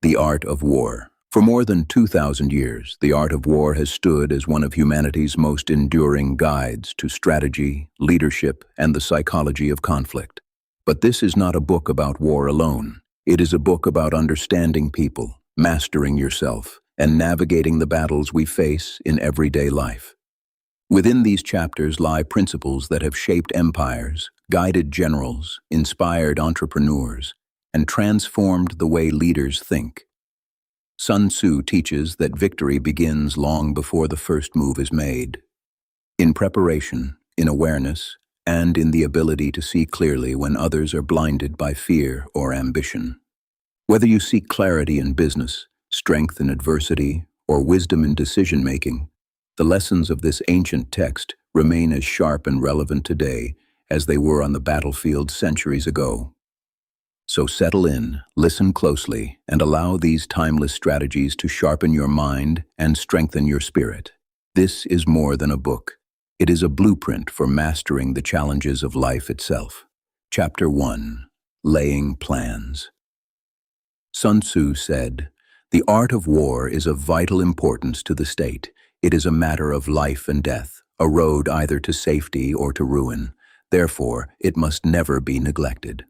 The Art of War. For more than 2,000 years, the art of war has stood as one of humanity's most enduring guides to strategy, leadership, and the psychology of conflict. But this is not a book about war alone. It is a book about understanding people, mastering yourself, and navigating the battles we face in everyday life. Within these chapters lie principles that have shaped empires, guided generals, inspired entrepreneurs, and transformed the way leaders think. Sun Tzu teaches that victory begins long before the first move is made. In preparation, in awareness, and in the ability to see clearly when others are blinded by fear or ambition. Whether you seek clarity in business, strength in adversity, or wisdom in decision-making, the lessons of this ancient text remain as sharp and relevant today as they were on the battlefield centuries ago. So settle in, listen closely, and allow these timeless strategies to sharpen your mind and strengthen your spirit. This is more than a book. It is a blueprint for mastering the challenges of life itself. Chapter 1. Laying Plans. Sun Tzu said, "The art of war is of vital importance to the state. It is a matter of life and death, a road either to safety or to ruin. Therefore, it must never be neglected."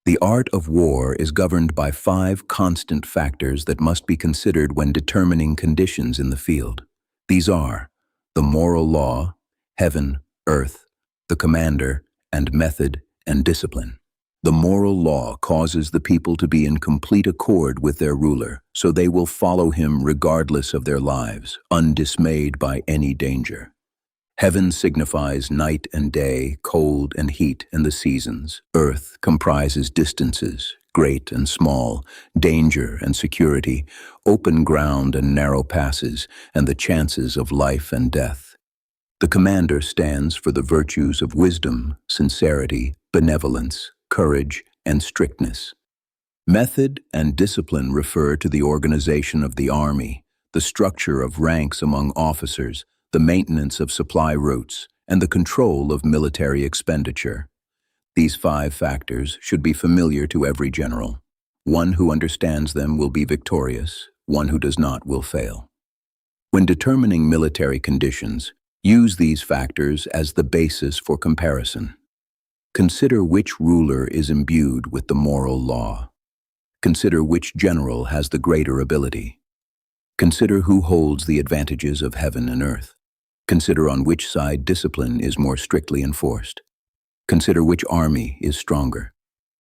The art of war is governed by 5 constant factors that must be considered when determining conditions in the field. These are the moral law, heaven, earth, the commander, and method and discipline. The moral law causes the people to be in complete accord with their ruler, so they will follow him regardless of their lives, undismayed by any danger. Heaven signifies night and day, cold and heat, and the seasons. Earth comprises distances, great and small, danger and security, open ground and narrow passes, and the chances of life and death. The commander stands for the virtues of wisdom, sincerity, benevolence, courage, and strictness. Method and discipline refer to the organization of the army, the structure of ranks among officers, the maintenance of supply routes, and the control of military expenditure. These 5 factors should be familiar to every general. One who understands them will be victorious, one who does not will fail. When determining military conditions, use these factors as the basis for comparison. Consider which ruler is imbued with the moral law. Consider which general has the greater ability. Consider who holds the advantages of heaven and earth. Consider on which side discipline is more strictly enforced. Consider which army is stronger.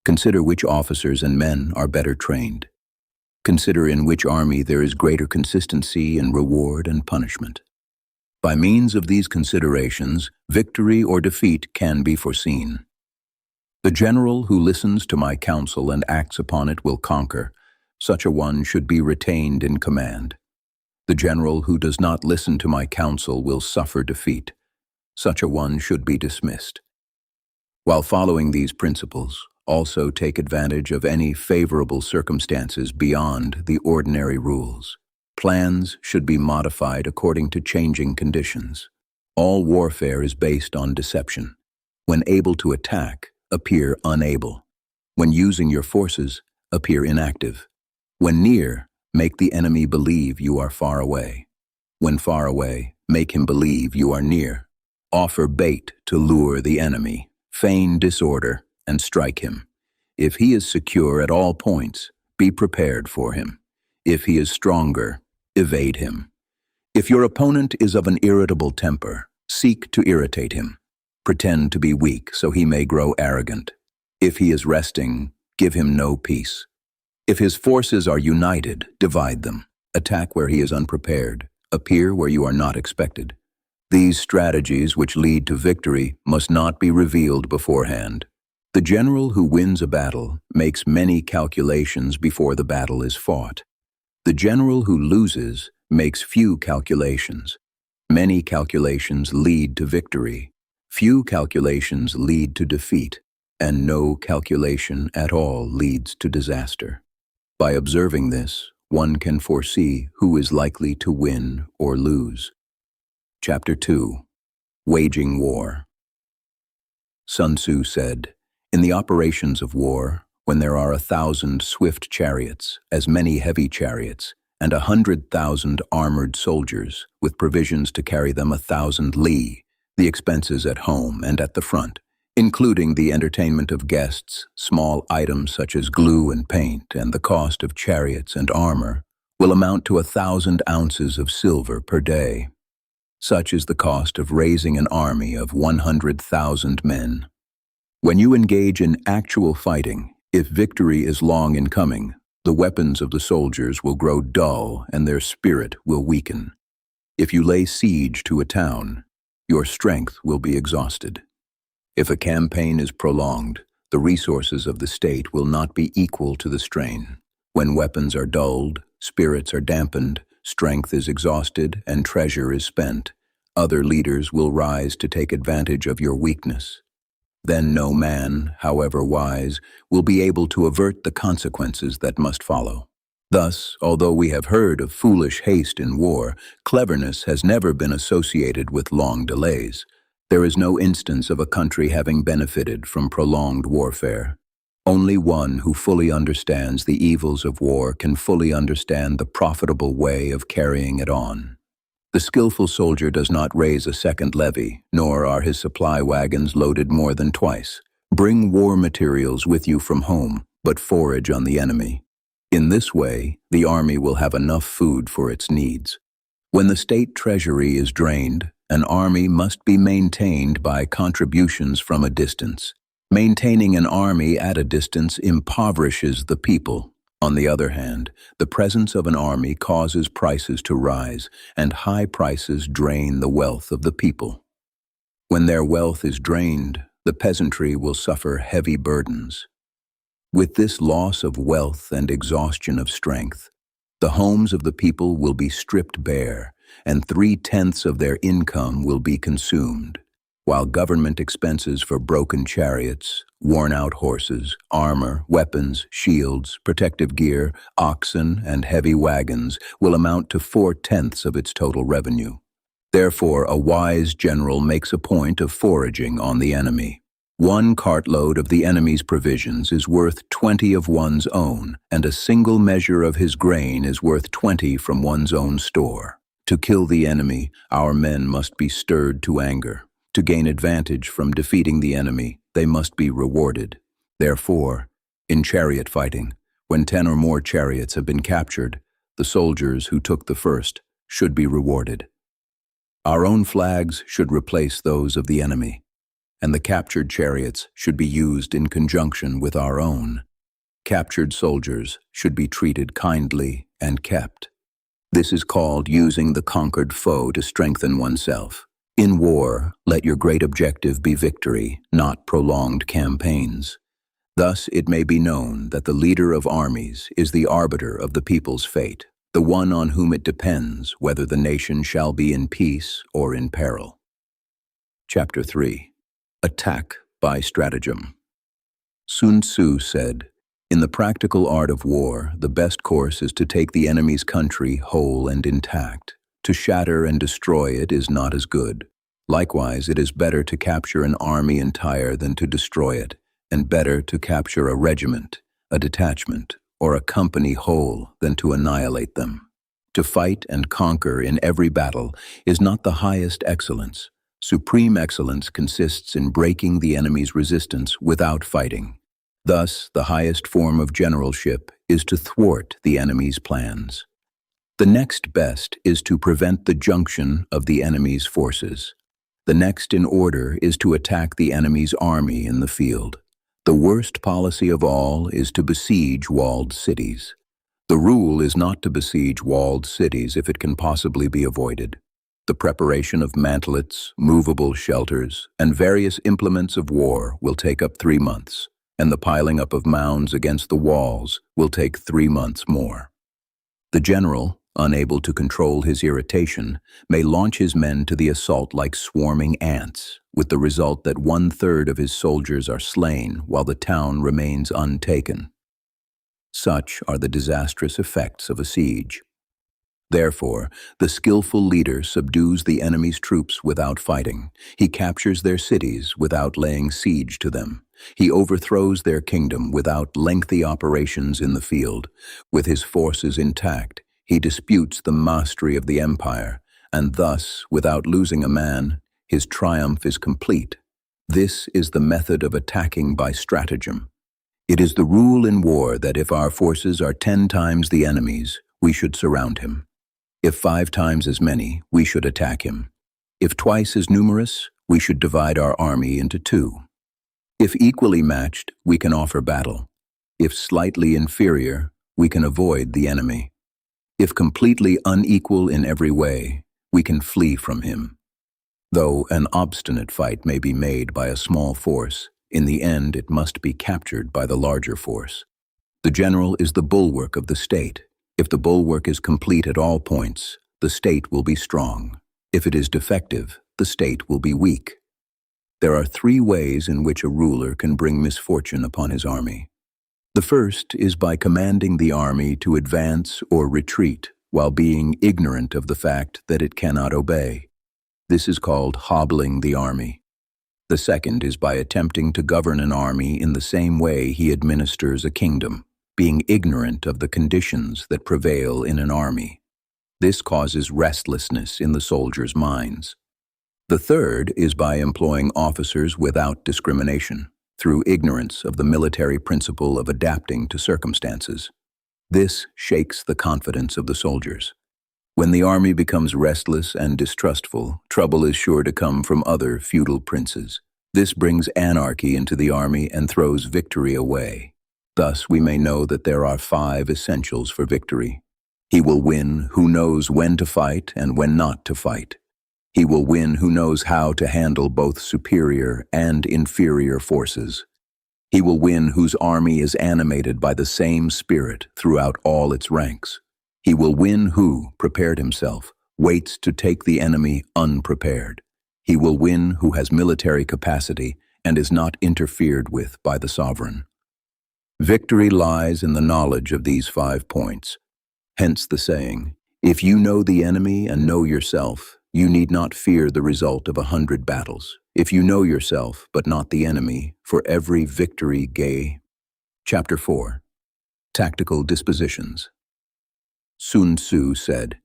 Consider which officers and men are better trained. Consider in which army there is greater consistency in reward and punishment. By means of these considerations, victory or defeat can be foreseen. The general who listens to my counsel and acts upon it will conquer. Such a one should be retained in command. The general who does not listen to my counsel will suffer defeat. Such a one should be dismissed. While following these principles, also take advantage of any favorable circumstances beyond the ordinary rules. Plans should be modified according to changing conditions. All warfare is based on deception. When able to attack, appear unable. When using your forces, appear inactive. When near, make the enemy believe you are far away. When far away, make him believe you are near. Offer bait to lure the enemy. Feign disorder and strike him. If he is secure at all points, be prepared for him. If he is stronger, evade him. If your opponent is of an irritable temper, seek to irritate him. Pretend to be weak so he may grow arrogant. If he is resting, give him no peace. If his forces are united, divide them. Attack where he is unprepared. Appear where you are not expected. These strategies which lead to victory must not be revealed beforehand. The general who wins a battle makes many calculations before the battle is fought. The general who loses makes few calculations. Many calculations lead to victory. Few calculations lead to defeat, and no calculation at all leads to disaster. By observing this, one can foresee who is likely to win or lose. Chapter 2. Waging War. Sun Tzu said, "In the operations of war, when there are 1,000 swift chariots, as many heavy chariots, and 100,000 armored soldiers, with provisions to carry them 1,000 li, the expenses at home and at the front, including the entertainment of guests, small items such as glue and paint, and the cost of chariots and armor, will amount to 1,000 ounces of silver per day. Such is the cost of raising an army of 100,000 men. When you engage in actual fighting, if victory is long in coming, the weapons of the soldiers will grow dull and their spirit will weaken. If you lay siege to a town, your strength will be exhausted. If a campaign is prolonged, the resources of the state will not be equal to the strain. When weapons are dulled, spirits are dampened, strength is exhausted, and treasure is spent, other leaders will rise to take advantage of your weakness. Then no man, however wise, will be able to avert the consequences that must follow. Thus, although we have heard of foolish haste in war, cleverness has never been associated with long delays. There is no instance of a country having benefited from prolonged warfare. Only one who fully understands the evils of war can fully understand the profitable way of carrying it on. The skillful soldier does not raise a second levy, nor are his supply wagons loaded more than twice. Bring war materials with you from home, but forage on the enemy. In this way, the army will have enough food for its needs. When the state treasury is drained, an army must be maintained by contributions from a distance. Maintaining an army at a distance impoverishes the people. On the other hand, the presence of an army causes prices to rise, and high prices drain the wealth of the people. When their wealth is drained, the peasantry will suffer heavy burdens. With this loss of wealth and exhaustion of strength, the homes of the people will be stripped bare, and 3/10 of their income will be consumed, while government expenses for broken chariots, worn-out horses, armor, weapons, shields, protective gear, oxen, and heavy wagons will amount to 4/10 of its total revenue. Therefore, a wise general makes a point of foraging on the enemy. 1 cartload of the enemy's provisions is worth 20 of one's own, and a single measure of his grain is worth 20 from one's own store. To kill the enemy, our men must be stirred to anger. To gain advantage from defeating the enemy, they must be rewarded. Therefore, in chariot fighting, when 10 or more chariots have been captured, the soldiers who took the first should be rewarded. Our own flags should replace those of the enemy, and the captured chariots should be used in conjunction with our own. Captured soldiers should be treated kindly and kept. This is called using the conquered foe to strengthen oneself. In war, let your great objective be victory, not prolonged campaigns. Thus it may be known that the leader of armies is the arbiter of the people's fate, the one on whom it depends whether the nation shall be in peace or in peril. Chapter 3. Attack by Stratagem. Sun Tzu said, "In the practical art of war, the best course is to take the enemy's country whole and intact. To shatter and destroy it is not as good. Likewise, it is better to capture an army entire than to destroy it, and better to capture a regiment, a detachment, or a company whole than to annihilate them. To fight and conquer in every battle is not the highest excellence. Supreme excellence consists in breaking the enemy's resistance without fighting. Thus, the highest form of generalship is to thwart the enemy's plans. The next best is to prevent the junction of the enemy's forces. The next in order is to attack the enemy's army in the field. The worst policy of all is to besiege walled cities. The rule is not to besiege walled cities if it can possibly be avoided. The preparation of mantlets, movable shelters, and various implements of war will take up 3 months, and the piling up of mounds against the walls will take 3 months more. The general, unable to control his irritation, may launch his men to the assault like swarming ants, with the result that 1/3 of his soldiers are slain while the town remains untaken. Such are the disastrous effects of a siege. Therefore, the skillful leader subdues the enemy's troops without fighting. He captures their cities without laying siege to them. He overthrows their kingdom without lengthy operations in the field. With his forces intact, he disputes the mastery of the empire, and thus, without losing a man, his triumph is complete. This is the method of attacking by stratagem. It is the rule in war that if our forces are 10 times the enemy's, we should surround him. If 5 times as many, we should attack him. If twice as numerous, we should divide our army into 2. If equally matched, we can offer battle. If slightly inferior, we can avoid the enemy. If completely unequal in every way, we can flee from him. Though an obstinate fight may be made by a small force, in the end it must be captured by the larger force. The general is the bulwark of the state. If the bulwark is complete at all points, the state will be strong. If it is defective, the state will be weak. There are 3 ways in which a ruler can bring misfortune upon his army. The first is by commanding the army to advance or retreat while being ignorant of the fact that it cannot obey. This is called hobbling the army. The second is by attempting to govern an army in the same way he administers a kingdom, being ignorant of the conditions that prevail in an army. This causes restlessness in the soldiers' minds. The third is by employing officers without discrimination, through ignorance of the military principle of adapting to circumstances. This shakes the confidence of the soldiers. When the army becomes restless and distrustful, trouble is sure to come from other feudal princes. This brings anarchy into the army and throws victory away. Thus, we may know that there are 5 essentials for victory. He will win who knows when to fight and when not to fight. He will win who knows how to handle both superior and inferior forces. He will win whose army is animated by the same spirit throughout all its ranks. He will win who, prepared himself, waits to take the enemy unprepared. He will win who has military capacity and is not interfered with by the sovereign. Victory lies in the knowledge of these 5 points. Hence the saying, if you know the enemy and know yourself, you need not fear the result of 100 battles. If you know yourself, but not the enemy, for every victory gay. Chapter 4. Tactical Dispositions. Sun Tzu said,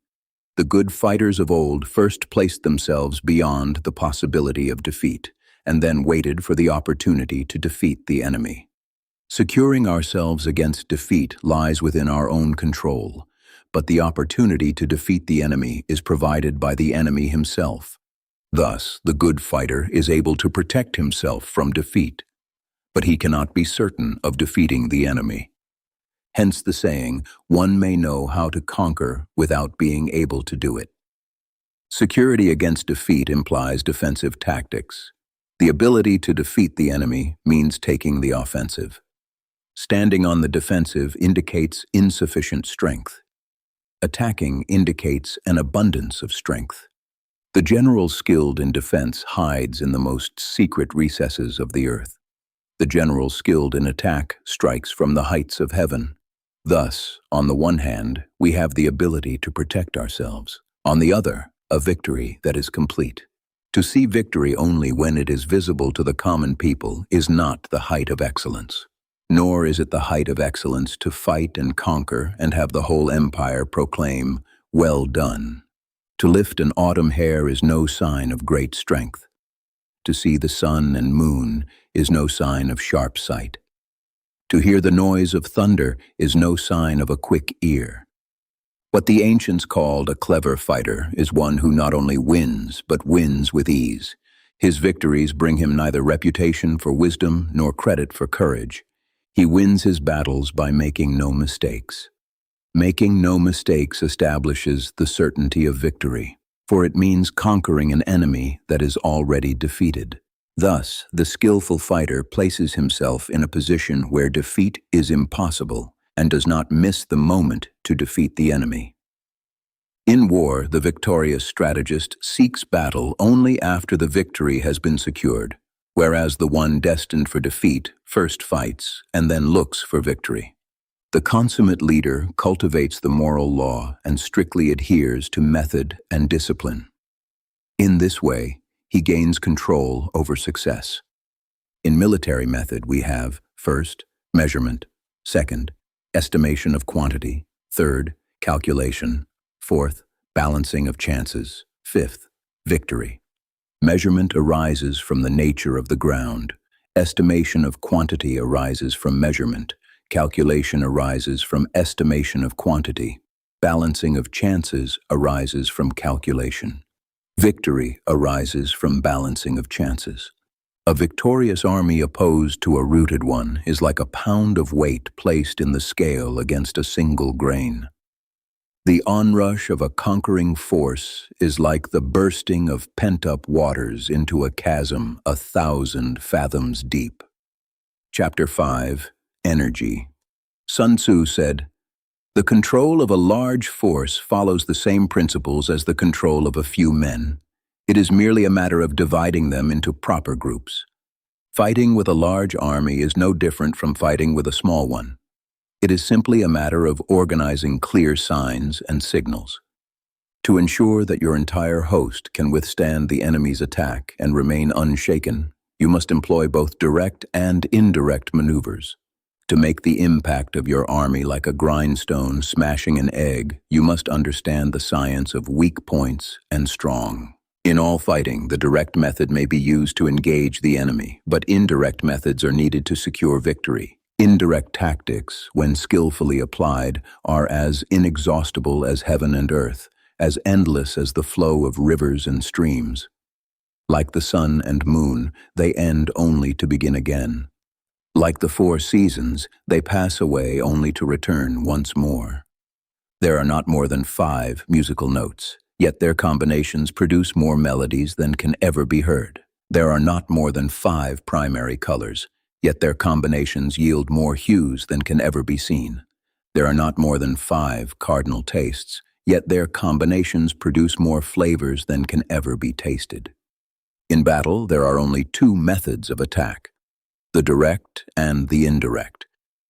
"The good fighters of old first placed themselves beyond the possibility of defeat, and then waited for the opportunity to defeat the enemy." Securing ourselves against defeat lies within our own control, but the opportunity to defeat the enemy is provided by the enemy himself. Thus, the good fighter is able to protect himself from defeat, but he cannot be certain of defeating the enemy. Hence the saying, one may know how to conquer without being able to do it. Security against defeat implies defensive tactics. The ability to defeat the enemy means taking the offensive. Standing on the defensive indicates insufficient strength. Attacking indicates an abundance of strength. The general skilled in defense hides in the most secret recesses of the earth. The general skilled in attack strikes from the heights of heaven. Thus, on the one hand, we have the ability to protect ourselves. On the other, a victory that is complete. To see victory only when it is visible to the common people is not the height of excellence. Nor is it the height of excellence to fight and conquer and have the whole empire proclaim, "Well done." To lift an autumn hair is no sign of great strength. To see the sun and moon is no sign of sharp sight. To hear the noise of thunder is no sign of a quick ear. What the ancients called a clever fighter is one who not only wins, but wins with ease. His victories bring him neither reputation for wisdom nor credit for courage. He wins his battles by making no mistakes. Making no mistakes establishes the certainty of victory, for it means conquering an enemy that is already defeated. Thus, the skillful fighter places himself in a position where defeat is impossible and does not miss the moment to defeat the enemy. In war, the victorious strategist seeks battle only after the victory has been secured, whereas the one destined for defeat first fights and then looks for victory. The consummate leader cultivates the moral law and strictly adheres to method and discipline. In this way, he gains control over success. In military method, we have, first, measurement; second, estimation of quantity; third, calculation; fourth, balancing of chances; fifth, victory. Measurement arises from the nature of the ground. Estimation of quantity arises from measurement. Calculation arises from estimation of quantity. Balancing of chances arises from calculation. Victory arises from balancing of chances. A victorious army opposed to a routed one is like a pound of weight placed in the scale against a single grain. The onrush of a conquering force is like the bursting of pent-up waters into a chasm 1,000 fathoms deep. Chapter 5. Energy. Sun Tzu said, "The control of a large force follows the same principles as the control of a few men. It is merely a matter of dividing them into proper groups. Fighting with a large army is no different from fighting with a small one. It is simply a matter of organizing clear signs and signals. To ensure that your entire host can withstand the enemy's attack and remain unshaken, you must employ both direct and indirect maneuvers. To make the impact of your army like a grindstone smashing an egg, you must understand the science of weak points and strong. In all fighting, the direct method may be used to engage the enemy, but indirect methods are needed to secure victory. Indirect tactics, when skillfully applied, are as inexhaustible as heaven and earth, as endless as the flow of rivers and streams. Like the sun and moon, they end only to begin again. Like the 4 seasons, they pass away only to return once more. There are not more than 5 musical notes, yet their combinations produce more melodies than can ever be heard. There are not more than 5 primary colors, yet their combinations yield more hues than can ever be seen. There are not more than 5 cardinal tastes, yet their combinations produce more flavors than can ever be tasted. In battle, there are only 2 methods of attack, the direct and the indirect,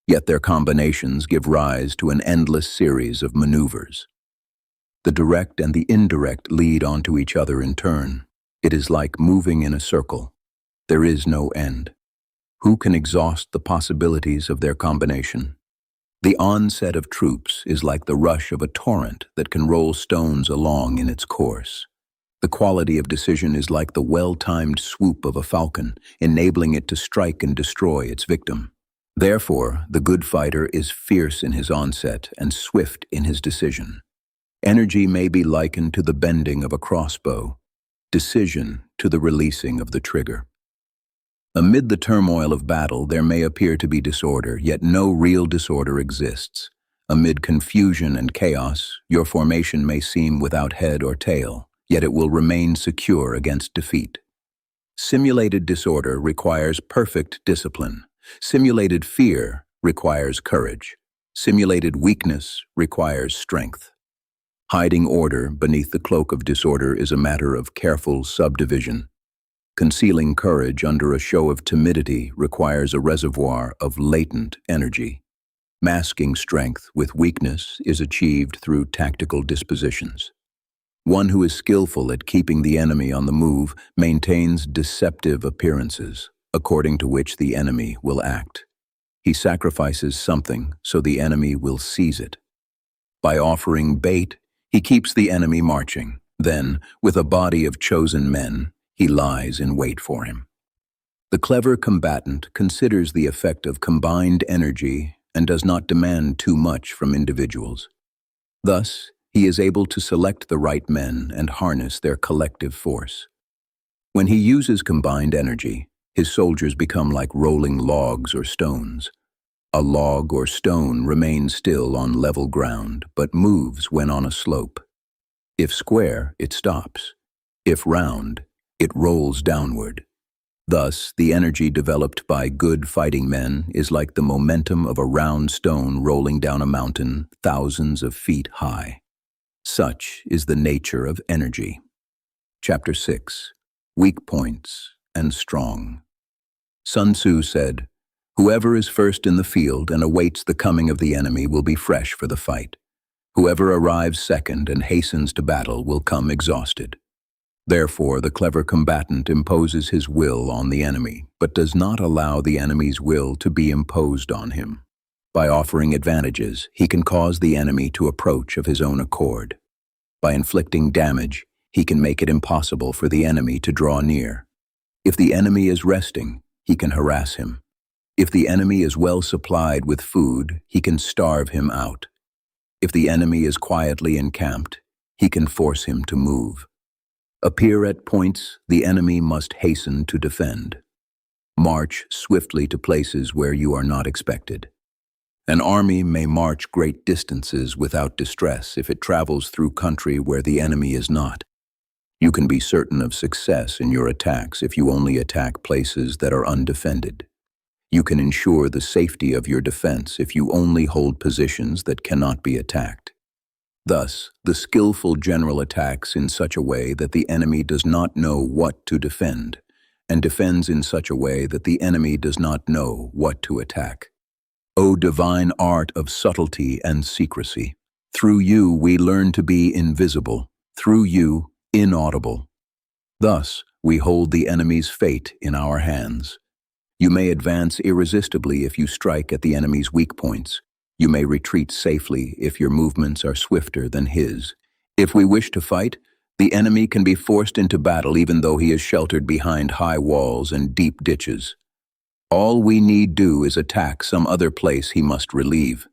yet their combinations give rise to an endless series of maneuvers. The direct and the indirect lead onto each other in turn. It is like moving in a circle. There is no end. Who can exhaust the possibilities of their combination? The onset of troops is like the rush of a torrent that can roll stones along in its course. The quality of decision is like the well-timed swoop of a falcon, enabling it to strike and destroy its victim. Therefore, the good fighter is fierce in his onset and swift in his decision. Energy may be likened to the bending of a crossbow, decision to the releasing of the trigger. Amid the turmoil of battle, there may appear to be disorder, yet no real disorder exists. Amid confusion and chaos, your formation may seem without head or tail, yet it will remain secure against defeat. Simulated disorder requires perfect discipline. Simulated fear requires courage. Simulated weakness requires strength. Hiding order beneath the cloak of disorder is a matter of careful subdivision. Concealing courage under a show of timidity requires a reservoir of latent energy. Masking strength with weakness is achieved through tactical dispositions. One who is skillful at keeping the enemy on the move maintains deceptive appearances, according to which the enemy will act. He sacrifices something so the enemy will seize it. By offering bait, he keeps the enemy marching. Then, with a body of chosen men, he lies in wait for him. The clever combatant considers the effect of combined energy and does not demand too much from individuals. Thus, he is able to select the right men and harness their collective force. When he uses combined energy, his soldiers become like rolling logs or stones. A log or stone remains still on level ground, but moves when on a slope. If square, it stops. If round, it rolls downward. Thus, the energy developed by good fighting men is like the momentum of a round stone rolling down a mountain thousands of feet high. Such is the nature of energy. Chapter 6. Weak Points and Strong. Sun Tzu said, Whoever is first in the field and awaits the coming of the enemy will be fresh for the fight. Whoever arrives second and hastens to battle will come exhausted. Therefore, the clever combatant imposes his will on the enemy, but does not allow the enemy's will to be imposed on him. By offering advantages, he can cause the enemy to approach of his own accord. By inflicting damage, he can make it impossible for the enemy to draw near. If the enemy is resting, he can harass him. If the enemy is well supplied with food, he can starve him out. If the enemy is quietly encamped, he can force him to move. Appear at points the enemy must hasten to defend. March swiftly to places where you are not expected. An army may march great distances without distress if it travels through country where the enemy is not. You can be certain of success in your attacks if you only attack places that are undefended. You can ensure the safety of your defense if you only hold positions that cannot be attacked. Thus, the skillful general attacks in such a way that the enemy does not know what to defend, and defends in such a way that the enemy does not know what to attack. O divine art of subtlety and secrecy! Through you we learn to be invisible, through you inaudible. Thus, we hold the enemy's fate in our hands. You may advance irresistibly if you strike at the enemy's weak points. You may retreat safely if your movements are swifter than his. If we wish to fight, the enemy can be forced into battle even though he is sheltered behind high walls and deep ditches. All we need do is attack some other place he must relieve.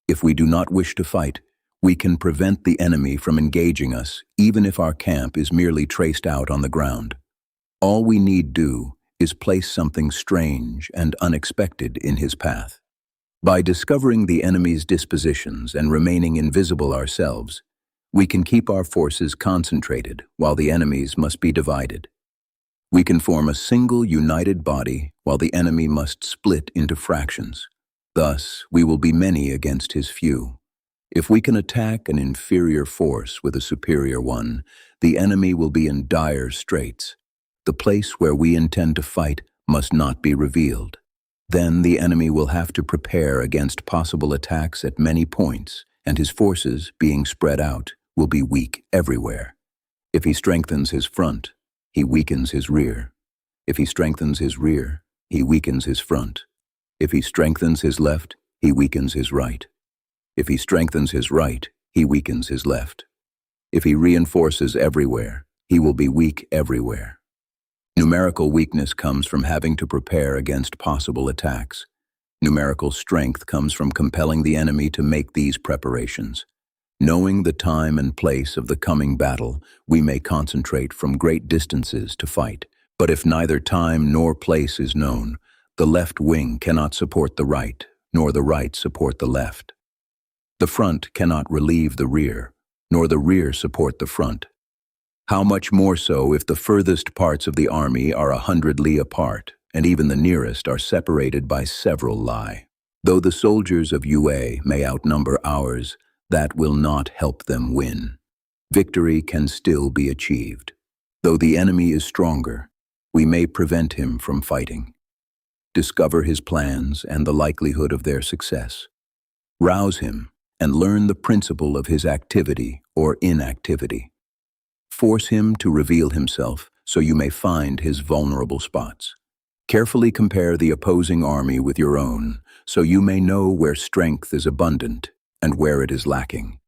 If we do not wish to fight, we can prevent the enemy from engaging us even if our camp is merely traced out on the ground. All we need do is place something strange and unexpected in his path. By discovering the enemy's dispositions and remaining invisible ourselves, we can keep our forces concentrated while the enemy's must be divided. We can form a single united body while the enemy must split into fractions. Thus, we will be many against his few. If we can attack an inferior force with a superior one, the enemy will be in dire straits. The place where we intend to fight must not be revealed. Then the enemy will have to prepare against possible attacks at many points, and his forces, being spread out, will be weak everywhere. If he strengthens his front, he weakens his rear. If he strengthens his rear, he weakens his front. If he strengthens his left, he weakens his right. If he strengthens his right, he weakens his left. If he reinforces everywhere, he will be weak everywhere. Numerical weakness comes from having to prepare against possible attacks. Numerical strength comes from compelling the enemy to make these preparations. Knowing the time and place of the coming battle, we may concentrate from great distances to fight. But if neither time nor place is known, the left wing cannot support the right, nor the right support the left. The front cannot relieve the rear, nor the rear support the front. How much more so if the furthest parts of the army are 100 li apart, and even the nearest are separated by several li. Though the soldiers of UA may outnumber ours, that will not help them win. Victory can still be achieved. Though the enemy is stronger, we may prevent him from fighting. Discover his plans and the likelihood of their success. Rouse him and learn the principle of his activity or inactivity. Force him to reveal himself so you may find his vulnerable spots. Carefully compare the opposing army with your own so you may know where strength is abundant and where it is lacking.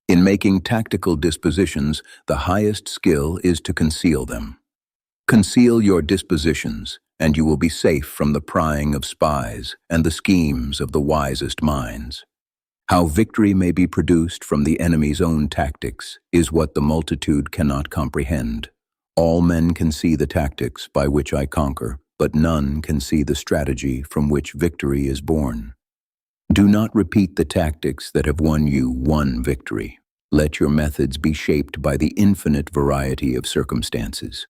In making tactical dispositions, the highest skill is to conceal them. Conceal your dispositions, and you will be safe from the prying of spies and the schemes of the wisest minds. How victory may be produced from the enemy's own tactics is what the multitude cannot comprehend. All men can see the tactics by which I conquer, but none can see the strategy from which victory is born. Do not repeat the tactics that have won you one victory. Let your methods be shaped by the infinite variety of circumstances.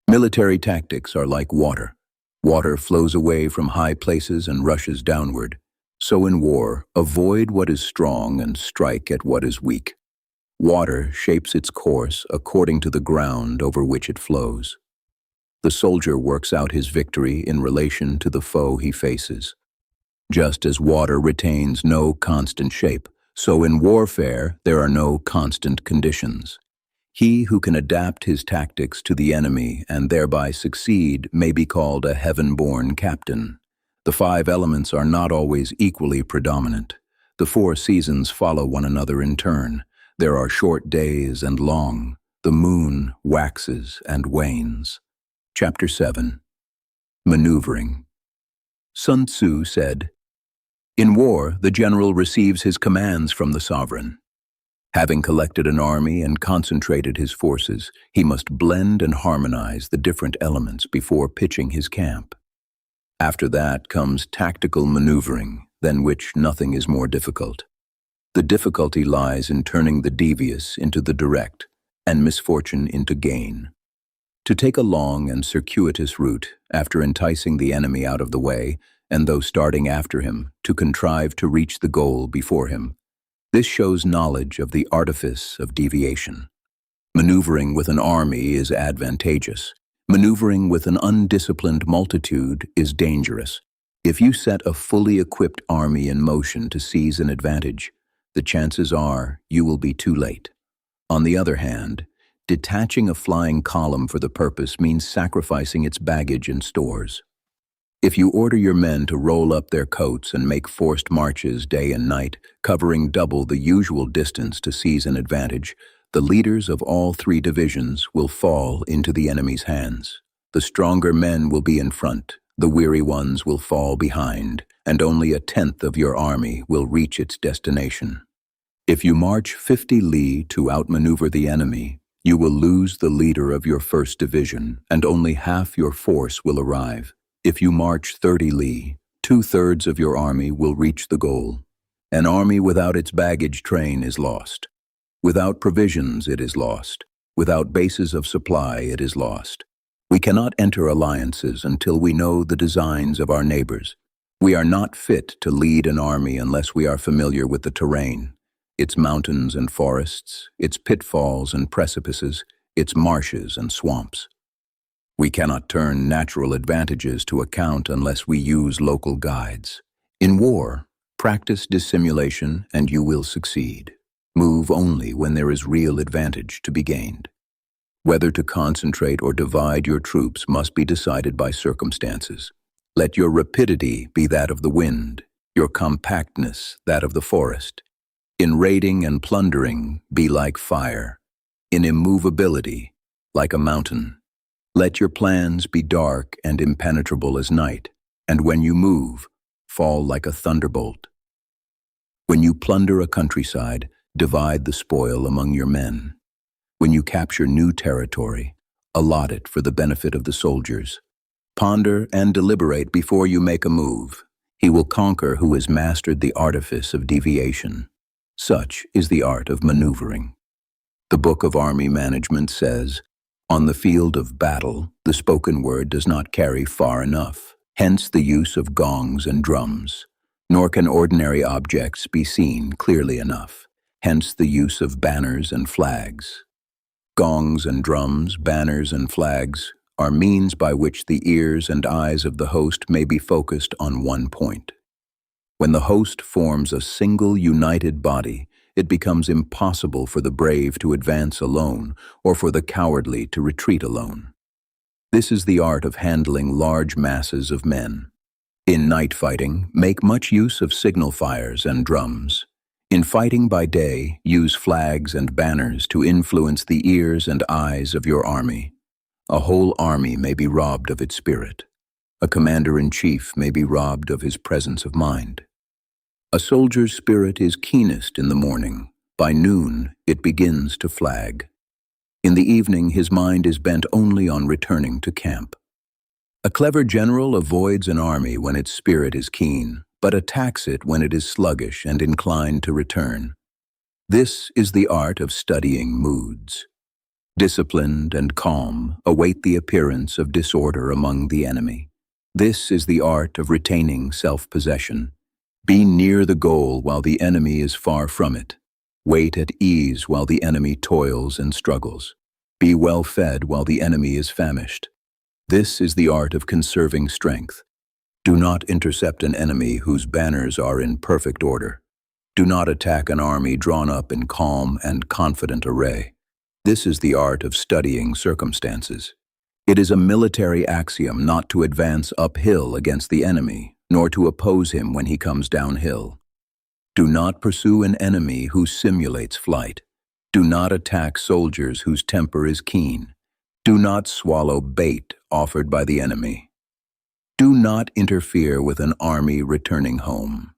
Military tactics are like water. Water flows away from high places and rushes downward. So in war, avoid what is strong and strike at what is weak. Water shapes its course according to the ground over which it flows. The soldier works out his victory in relation to the foe he faces. Just as water retains no constant shape, so in warfare there are no constant conditions. He who can adapt his tactics to the enemy and thereby succeed may be called a heaven-born captain. The 5 elements are not always equally predominant. The 4 seasons follow one another in turn. There are short days and long. The moon waxes and wanes. Chapter 7. Manoeuvring. Sun Tzu said, "In war, the general receives his commands from the sovereign. Having collected an army and concentrated his forces, he must blend and harmonize the different elements before pitching his camp. After that comes tactical maneuvering, than which nothing is more difficult. The difficulty lies in turning the devious into the direct, and misfortune into gain. To take a long and circuitous route, after enticing the enemy out of the way, and though starting after him, to contrive to reach the goal before him. This shows knowledge of the artifice of deviation. Maneuvering with an army is advantageous. Maneuvering with an undisciplined multitude is dangerous. If you set a fully equipped army in motion to seize an advantage, the chances are you will be too late. On the other hand, detaching a flying column for the purpose means sacrificing its baggage and stores. If you order your men to roll up their coats and make forced marches day and night, covering double the usual distance to seize an advantage, the leaders of all 3 divisions will fall into the enemy's hands. The stronger men will be in front, the weary ones will fall behind, and only 1/10 of your army will reach its destination. If you march 50 li to outmaneuver the enemy, you will lose the leader of your 1st division, and only half your force will arrive. If you march 30 li, 2/3 of your army will reach the goal. An army without its baggage train is lost. Without provisions, it is lost. Without bases of supply, it is lost. We cannot enter alliances until we know the designs of our neighbors. We are not fit to lead an army unless we are familiar with the terrain, its mountains and forests, its pitfalls and precipices, its marshes and swamps. We cannot turn natural advantages to account unless we use local guides. In war, practice dissimulation and you will succeed. Move only when there is real advantage to be gained. Whether to concentrate or divide your troops must be decided by circumstances. Let your rapidity be that of the wind, your compactness that of the forest. In raiding and plundering, be like fire. In immovability, like a mountain. Let your plans be dark and impenetrable as night, and when you move, fall like a thunderbolt. When you plunder a countryside, divide the spoil among your men. When you capture new territory, allot it for the benefit of the soldiers. Ponder and deliberate before you make a move. He will conquer who has mastered the artifice of deviation. Such is the art of maneuvering. The Book of Army Management says, "On the field of battle, the spoken word does not carry far enough, hence the use of gongs and drums. Nor can ordinary objects be seen clearly enough, hence the use of banners and flags." Gongs and drums, banners and flags are means by which the ears and eyes of the host may be focused on one point. When the host forms a single united body, it becomes impossible for the brave to advance alone or for the cowardly to retreat alone. This is the art of handling large masses of men. In night fighting, make much use of signal fires and drums. In fighting by day, use flags and banners to influence the ears and eyes of your army. A whole army may be robbed of its spirit. A commander-in-chief may be robbed of his presence of mind. A soldier's spirit is keenest in the morning. By noon, it begins to flag. In the evening, his mind is bent only on returning to camp. A clever general avoids an army when its spirit is keen, but attacks it when it is sluggish and inclined to return. This is the art of studying moods. Disciplined and calm, await the appearance of disorder among the enemy. This is the art of retaining self-possession. Be near the goal while the enemy is far from it. Wait at ease while the enemy toils and struggles. Be well fed while the enemy is famished. This is the art of conserving strength. Do not intercept an enemy whose banners are in perfect order. Do not attack an army drawn up in calm and confident array. This is the art of studying circumstances. It is a military axiom not to advance uphill against the enemy, nor to oppose him when he comes downhill. Do not pursue an enemy who simulates flight. Do not attack soldiers whose temper is keen. Do not swallow bait offered by the enemy. Do not interfere with an army returning home.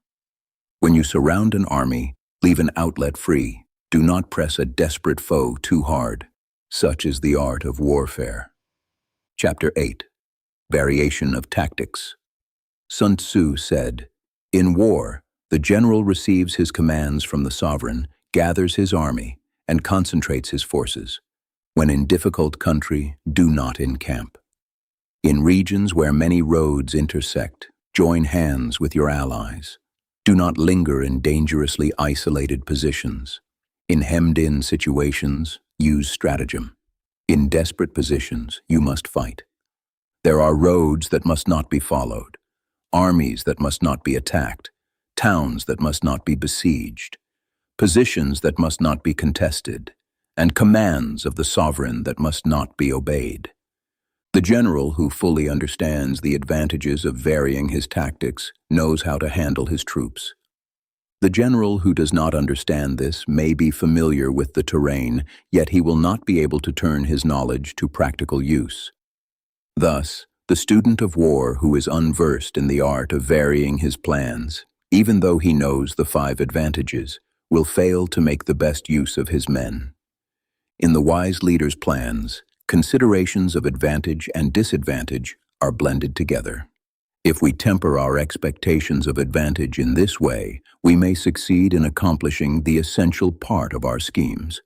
When you surround an army, leave an outlet free. Do not press a desperate foe too hard. Such is the art of warfare. Chapter 8. Variation of Tactics. Sun Tzu said, "In war, the general receives his commands from the sovereign, gathers his army, and concentrates his forces. When in difficult country, do not encamp. In regions where many roads intersect, join hands with your allies. Do not linger in dangerously isolated positions. In hemmed-in situations, use stratagem. In desperate positions, you must fight. There are roads that must not be followed, armies that must not be attacked, towns that must not be besieged, positions that must not be contested, and commands of the sovereign that must not be obeyed." The general who fully understands the advantages of varying his tactics knows how to handle his troops. The general who does not understand this may be familiar with the terrain, yet he will not be able to turn his knowledge to practical use. Thus, the student of war who is unversed in the art of varying his plans, even though he knows the 5 advantages, will fail to make the best use of his men. In the wise leader's plans, considerations of advantage and disadvantage are blended together. If we temper our expectations of advantage in this way, we may succeed in accomplishing the essential part of our schemes.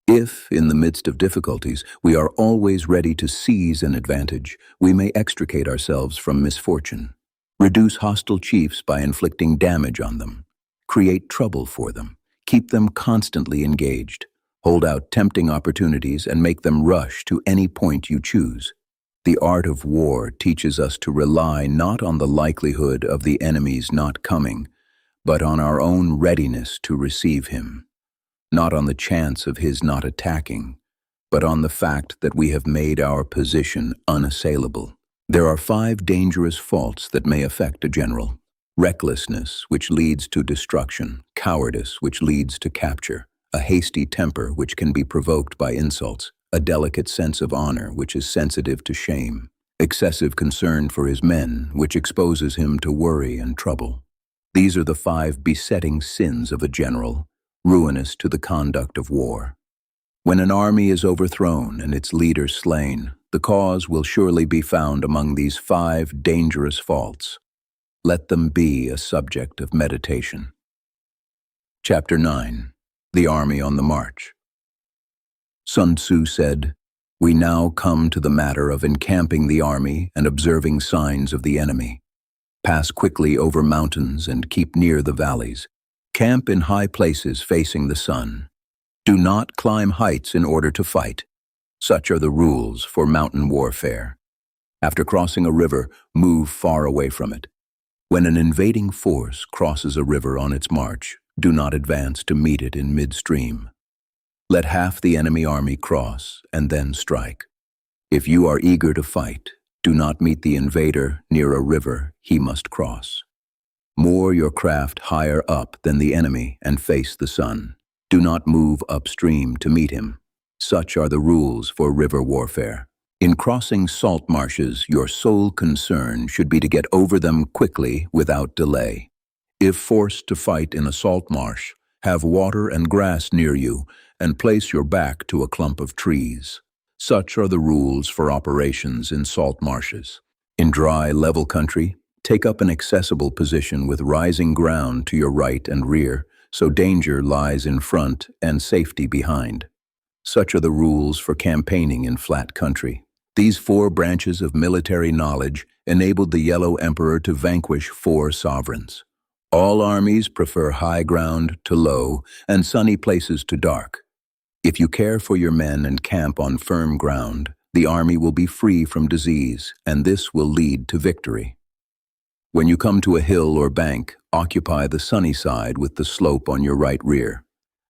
If, in the midst of difficulties, we are always ready to seize an advantage, we may extricate ourselves from misfortune, reduce hostile chiefs by inflicting damage on them, create trouble for them, keep them constantly engaged, hold out tempting opportunities and make them rush to any point you choose. The art of war teaches us to rely not on the likelihood of the enemy's not coming, but on our own readiness to receive him. Not on the chance of his not attacking, but on the fact that we have made our position unassailable. There are 5 dangerous faults that may affect a general: recklessness, which leads to destruction; cowardice, which leads to capture; a hasty temper, which can be provoked by insults; a delicate sense of honor, which is sensitive to shame; excessive concern for his men, which exposes him to worry and trouble. These are the 5 besetting sins of a general, ruinous to the conduct of war. When an army is overthrown and its leader slain, the cause will surely be found among these 5 dangerous faults. Let them be a subject of meditation. Chapter 9. The Army on the March. Sun Tzu said, "We now come to the matter of encamping the army and observing signs of the enemy. Pass quickly over mountains and keep near the valleys. Camp in high places facing the sun. Do not climb heights in order to fight. Such are the rules for mountain warfare. After crossing a river, move far away from it. When an invading force crosses a river on its march, do not advance to meet it in midstream. Let half the enemy army cross and then strike. If you are eager to fight, do not meet the invader near a river he must cross. Moor your craft higher up than the enemy and face the sun. Do not move upstream to meet him. Such are the rules for river warfare. In crossing salt marshes, your sole concern should be to get over them quickly without delay. If forced to fight in a salt marsh, have water and grass near you, and place your back to a clump of trees. Such are the rules for operations in salt marshes. In dry, level country, take up an accessible position with rising ground to your right and rear, so danger lies in front and safety behind. Such are the rules for campaigning in flat country. These 4 branches of military knowledge enabled the Yellow Emperor to vanquish 4 sovereigns. All armies prefer high ground to low and sunny places to dark. If you care for your men and camp on firm ground, The army will be free from disease, and this will lead to victory. When you come to a hill or bank, occupy the sunny side with the slope on your right rear.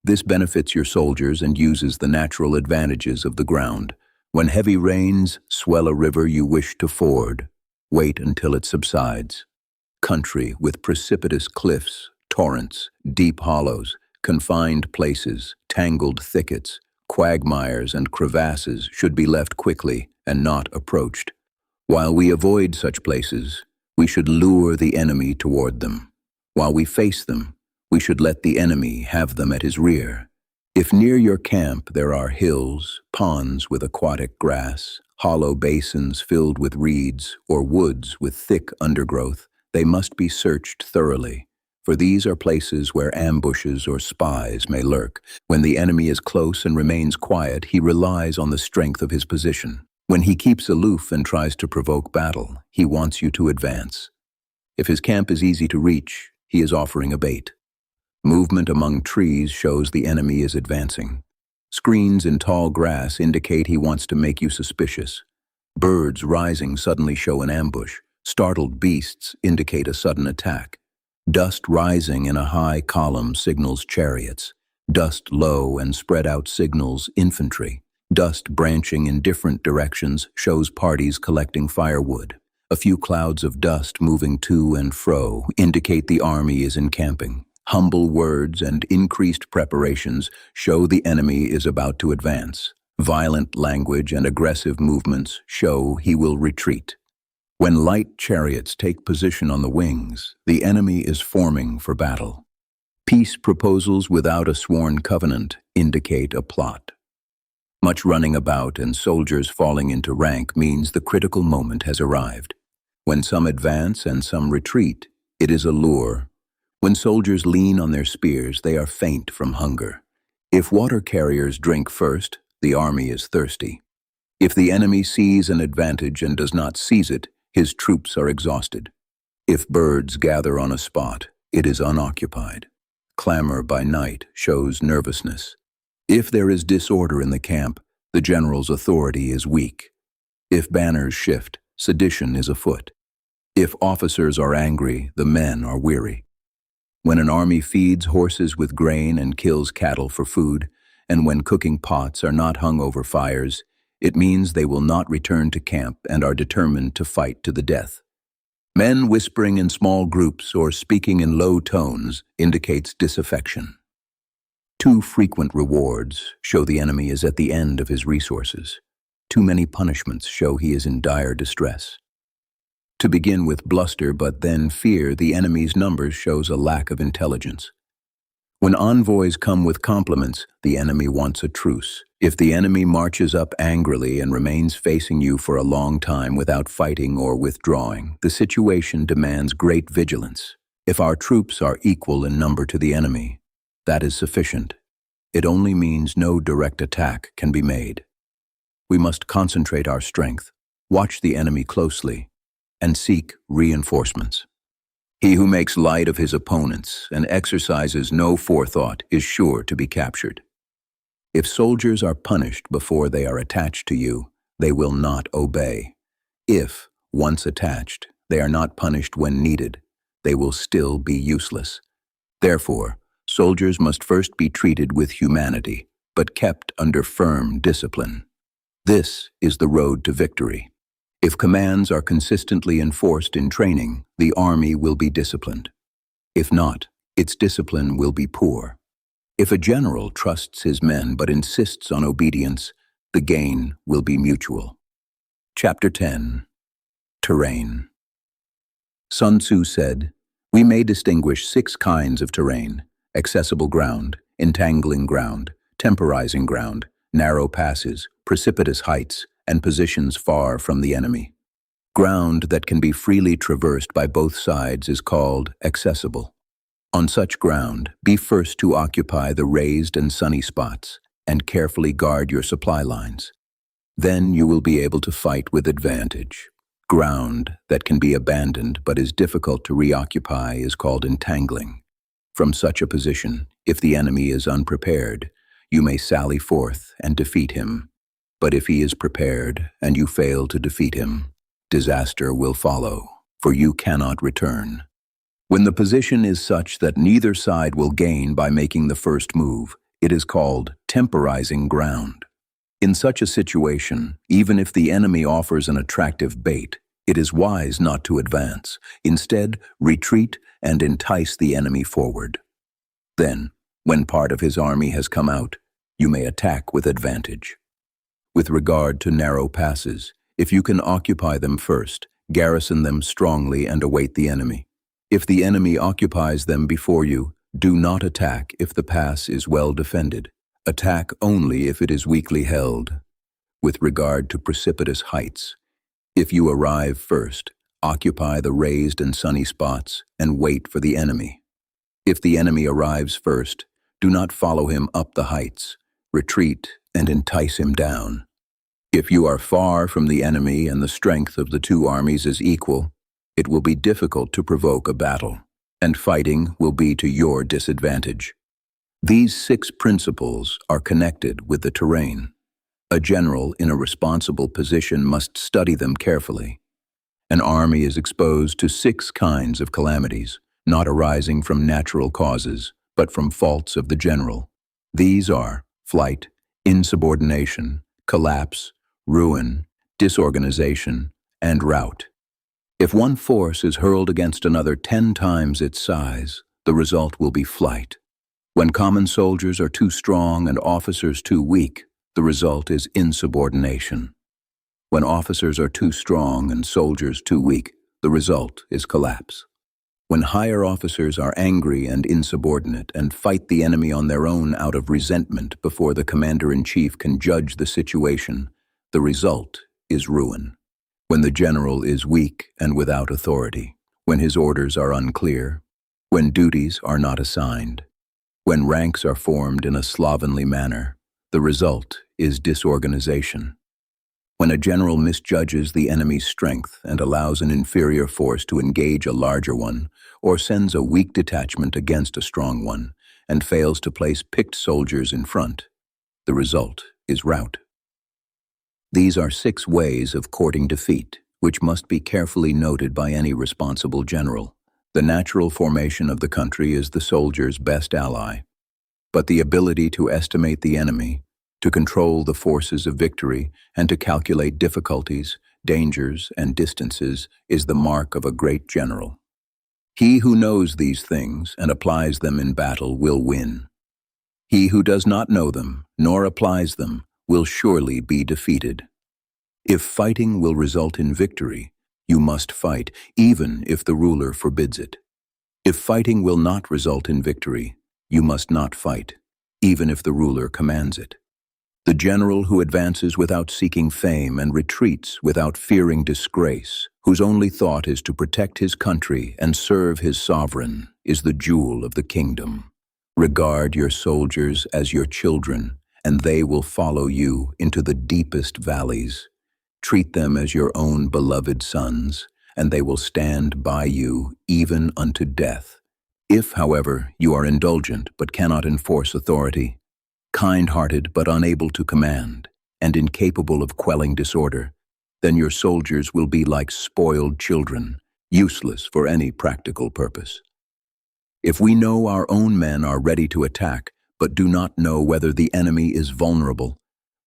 This benefits your soldiers and uses the natural advantages of the ground. When heavy rains swell a river you wish to ford, wait until it subsides. Country with precipitous cliffs, torrents, deep hollows, confined places, tangled thickets, quagmires and crevasses should be left quickly and not approached. While we avoid such places, we should lure the enemy toward them. While we face them, we should let the enemy have them at his rear. If near your camp there are hills, ponds with aquatic grass, hollow basins filled with reeds, or woods with thick undergrowth, they must be searched thoroughly, for these are places where ambushes or spies may lurk. When the enemy is close and remains quiet, he relies on the strength of his position. When he keeps aloof and tries to provoke battle, he wants you to advance. If his camp is easy to reach, he is offering a bait. Movement among trees shows the enemy is advancing. Screens in tall grass indicate he wants to make you suspicious. Birds rising suddenly show an ambush. Startled beasts indicate a sudden attack. Dust rising in a high column signals chariots. Dust low and spread out signals infantry. Dust branching in different directions shows parties collecting firewood. A few clouds of dust moving to and fro indicate the army is encamping. Humble words and increased preparations show the enemy is about to advance. Violent language and aggressive movements show he will retreat. When light chariots take position on the wings, the enemy is forming for battle. Peace proposals without a sworn covenant indicate a plot. Much running about and soldiers falling into rank means the critical moment has arrived. When some advance and some retreat, it is a lure. When soldiers lean on their spears, they are faint from hunger. If water carriers drink first, the army is thirsty. If the enemy sees an advantage and does not seize it, his troops are exhausted. If birds gather on a spot, it is unoccupied. Clamor by night shows nervousness. If there is disorder in the camp, the general's authority is weak. If banners shift, sedition is afoot. If officers are angry, the men are weary. When an army feeds horses with grain and kills cattle for food, and when cooking pots are not hung over fires, it means they will not return to camp and are determined to fight to the death. Men whispering in small groups or speaking in low tones indicates disaffection. Too frequent rewards show the enemy is at the end of his resources. Too many punishments show he is in dire distress. To begin with bluster but then fear the enemy's numbers shows a lack of intelligence. When envoys come with compliments, the enemy wants a truce. If the enemy marches up angrily and remains facing you for a long time without fighting or withdrawing, the situation demands great vigilance. If our troops are equal in number to the enemy, that is sufficient. It only means no direct attack can be made. We must concentrate our strength, watch the enemy closely, and seek reinforcements. He who makes light of his opponents and exercises no forethought is sure to be captured. If soldiers are punished before they are attached to you, they will not obey. If, once attached, they are not punished when needed, they will still be useless. Therefore, soldiers must first be treated with humanity, but kept under firm discipline. This is the road to victory. If commands are consistently enforced in training, the army will be disciplined. If not, its discipline will be poor. If a general trusts his men but insists on obedience, the gain will be mutual. Chapter 10. Terrain. Sun Tzu said, "We may distinguish 6 kinds of terrain: accessible ground, entangling ground, temporizing ground, narrow passes, precipitous heights, and positions far from the enemy. Ground that can be freely traversed by both sides is called accessible. On such ground, be first to occupy the raised and sunny spots, and carefully guard your supply lines. Then you will be able to fight with advantage. Ground that can be abandoned but is difficult to reoccupy is called entangling. From such a position, if the enemy is unprepared, you may sally forth and defeat him. But if he is prepared and you fail to defeat him, disaster will follow, for you cannot return. When the position is such that neither side will gain by making the first move, it is called temporizing ground. In such a situation, even if the enemy offers an attractive bait, it is wise not to advance. Instead, retreat and entice the enemy forward. Then, when part of his army has come out, you may attack with advantage. With regard to narrow passes, if you can occupy them first, garrison them strongly and await the enemy. If the enemy occupies them before you, do not attack if the pass is well defended. Attack only if it is weakly held. With regard to precipitous heights, if you arrive first, occupy the raised and sunny spots and wait for the enemy. If the enemy arrives first, do not follow him up the heights. Retreat and entice him down. If you are far from the enemy and the strength of the two armies is equal, it will be difficult to provoke a battle, and fighting will be to your disadvantage. These 6 principles are connected with the terrain. A general in a responsible position must study them carefully. An army is exposed to 6 kinds of calamities, not arising from natural causes, but from faults of the general. These are flight, insubordination, collapse, ruin, disorganization, and rout. If one force is hurled against another 10 times its size, the result will be flight. When common soldiers are too strong and officers too weak, the result is insubordination. When officers are too strong and soldiers too weak, the result is collapse. When higher officers are angry and insubordinate and fight the enemy on their own out of resentment before the commander-in-chief can judge the situation, the result is ruin. When the general is weak and without authority, when his orders are unclear, when duties are not assigned, when ranks are formed in a slovenly manner, the result is disorganization. When a general misjudges the enemy's strength and allows an inferior force to engage a larger one, or sends a weak detachment against a strong one, and fails to place picked soldiers in front, the result is rout. These are 6 ways of courting defeat, which must be carefully noted by any responsible general. The natural formation of the country is the soldier's best ally, but the ability to estimate the enemy, to control the forces of victory, and to calculate difficulties, dangers, and distances is the mark of a great general. He who knows these things and applies them in battle will win. He who does not know them, nor applies them, will surely be defeated. If fighting will result in victory, you must fight, even if the ruler forbids it. If fighting will not result in victory, you must not fight, even if the ruler commands it. The general who advances without seeking fame and retreats without fearing disgrace, whose only thought is to protect his country and serve his sovereign, is the jewel of the kingdom. Regard your soldiers as your children, and they will follow you into the deepest valleys. Treat them as your own beloved sons, and they will stand by you even unto death. If, however, you are indulgent but cannot enforce authority, kind-hearted but unable to command, and incapable of quelling disorder, then your soldiers will be like spoiled children, useless for any practical purpose. If we know our own men are ready to attack, but do not know whether the enemy is vulnerable,